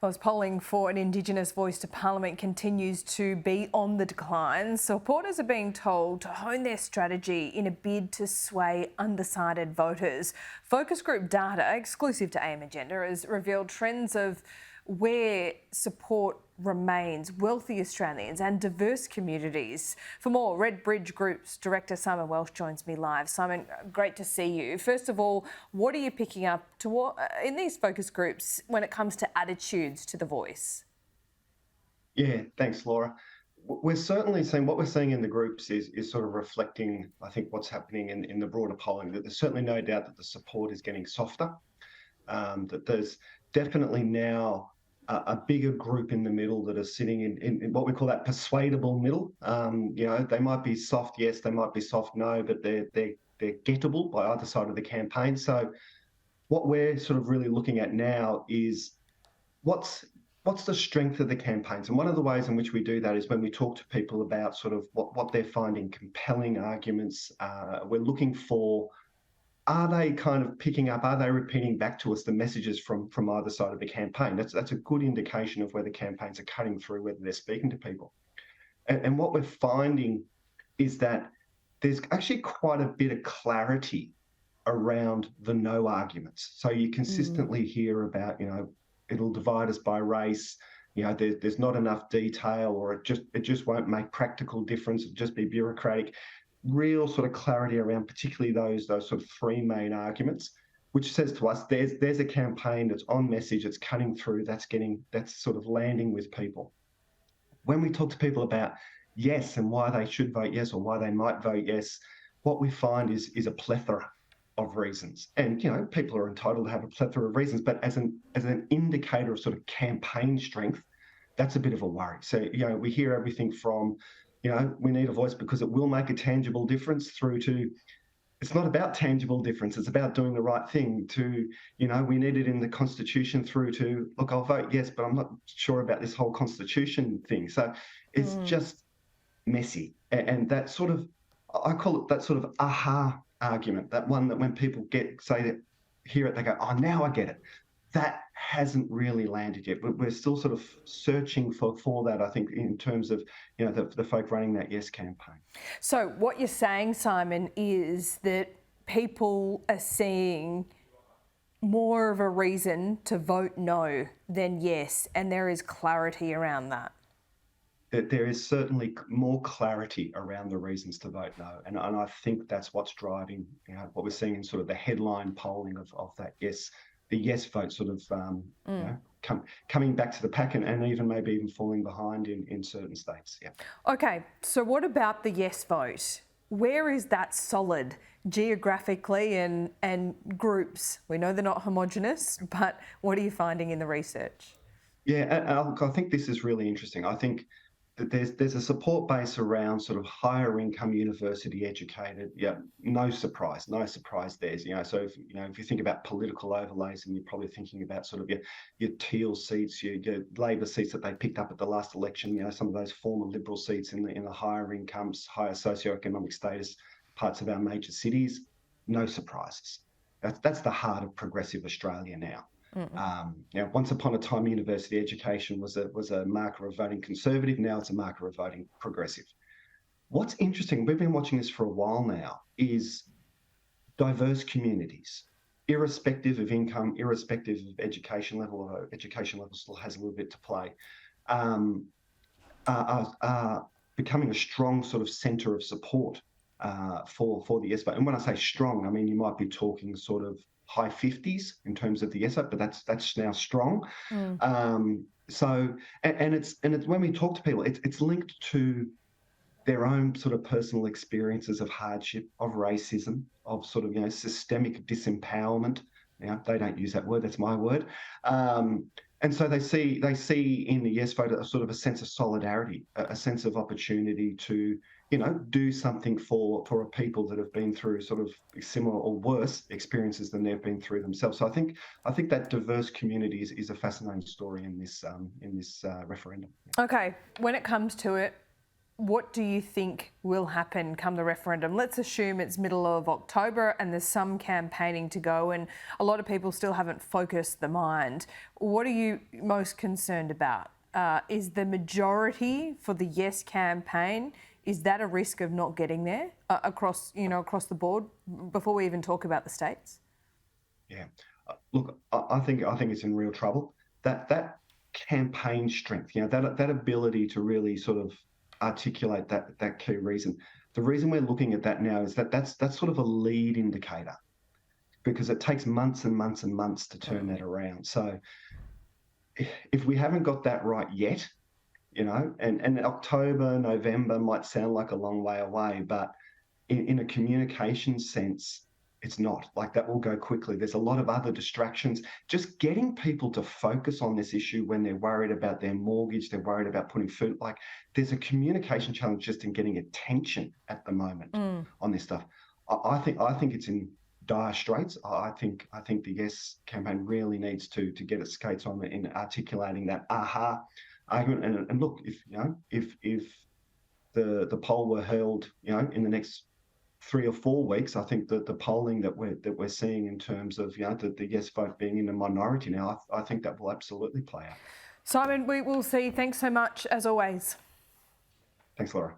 As polling for an Indigenous Voice to Parliament continues to be on the decline, supporters are being told to hone their strategy in a bid to sway undecided voters. Focus group data, exclusive to AM Agenda, has revealed trends of where support remains wealthy Australians and diverse communities. For more, Redbridge Group's Director Simon Welsh joins me live. Simon, great to see you. First of all, what are you picking up in these focus groups when it comes to attitudes to the voice? Yeah, thanks, Laura. We're certainly seeing what we're seeing in the groups is sort of reflecting, I think, what's happening in the broader polling. That there's certainly no doubt that the support is getting softer. That there's definitely now a bigger group in the middle that are sitting in what we call that persuadable middle. They might be soft yes, they might be soft no, but they're gettable by either side of the campaign. So what we're sort of really looking at now is what's the strength of the campaigns. And one of the ways in which we do that is when we talk to people about sort of what they're finding compelling arguments. We're looking for, are they kind of picking up, are they repeating back to us the messages from either side of the campaign? That's a good indication of where the campaigns are cutting through, whether they're speaking to people. And what we're finding is that there's actually quite a bit of clarity around the no arguments. So you consistently hear about, it'll divide us by race, there's not enough detail, or it just won't make practical difference, it'll just be bureaucratic. Real sort of clarity around particularly those sort of three main arguments, which says to us there's a campaign that's on message, it's cutting through, that's sort of landing with people. When we talk to people about yes and why they should vote yes or why they might vote yes, what we find is a plethora of reasons. And people are entitled to have a plethora of reasons, but as an indicator of sort of campaign strength, that's a bit of a worry. So we hear everything from we need a voice because it will make a tangible difference, through to it's not about tangible difference, it's about doing the right thing, to, we need it in the Constitution, through to, look, I'll vote yes, but I'm not sure about this whole Constitution thing. So it's just messy. And that sort of, I call it that sort of aha argument, that one that when people hear it, they go, oh, now I get it. That hasn't really landed yet. We're still sort of searching for that, I think, in terms of the folk running that yes campaign. So what you're saying, Simon, is that people are seeing more of a reason to vote no than yes, and there is clarity around that. There is certainly more clarity around the reasons to vote no, and I think that's what's driving what we're seeing in sort of the headline polling of that yes. The yes vote sort of coming back to the pack, and maybe even falling behind in certain states. Yeah. Okay, so what about the yes vote? Where is that solid geographically and groups? We know they're not homogenous, but what are you finding in the research? Yeah, I think this is really interesting. I think that there's a support base around sort of higher income, university educated. Yeah, no surprise there. So if you think about political overlays, and you're probably thinking about sort of your Teal seats, your Labor seats that they picked up at the last election. Some of those former Liberal seats in the higher incomes, higher socioeconomic status parts of our major cities. No surprises. That's the heart of progressive Australia now. Once upon a time, university education was a marker of voting Conservative. Now it's a marker of voting Progressive. What's interesting, we've been watching this for a while now, is diverse communities, irrespective of income, irrespective of education level, although education level still has a little bit to play, are becoming a strong sort of centre of support for the yes vote. And when I say strong, I mean you might be talking sort of high 50s in terms of the yes vote, but that's now strong. So it's when we talk to people, it's linked to their own sort of personal experiences of hardship, of racism, of sort of systemic disempowerment. They don't use that word; that's my word. And so they see in the yes vote a sort of a sense of solidarity, a sense of opportunity to do something for a people that have been through sort of similar or worse experiences than they've been through themselves. So I think that diverse community is a fascinating story in this referendum. Okay, when it comes to it, what do you think will happen come the referendum? Let's assume it's middle of October and there's some campaigning to go and a lot of people still haven't focused the mind. What are you most concerned about? Is the majority for the Yes campaign, is that a risk of not getting there across the board before we even talk about the states? Yeah. Look, I think it's in real trouble. That campaign strength, that ability to really sort of articulate that key reason. The reason we're looking at that now is that's sort of a lead indicator, because it takes months and months and months to turn that around. So if we haven't got that right yet, and October, November might sound like a long way away, but in a communication sense, it's not. Like, that will go quickly. There's a lot of other distractions. Just getting people to focus on this issue when they're worried about their mortgage, they're worried about putting food, like, there's a communication challenge just in getting attention at the moment on this stuff. I think it's in dire straits. I think the Yes campaign really needs to get its skates on in articulating that aha argument. And look, if the poll were held, in the next 3 or 4 weeks, I think that the polling that we're seeing in terms of the Yes vote being in a minority now, I think that will absolutely play out. Simon, we will see. Thanks so much as always. Thanks, Laura.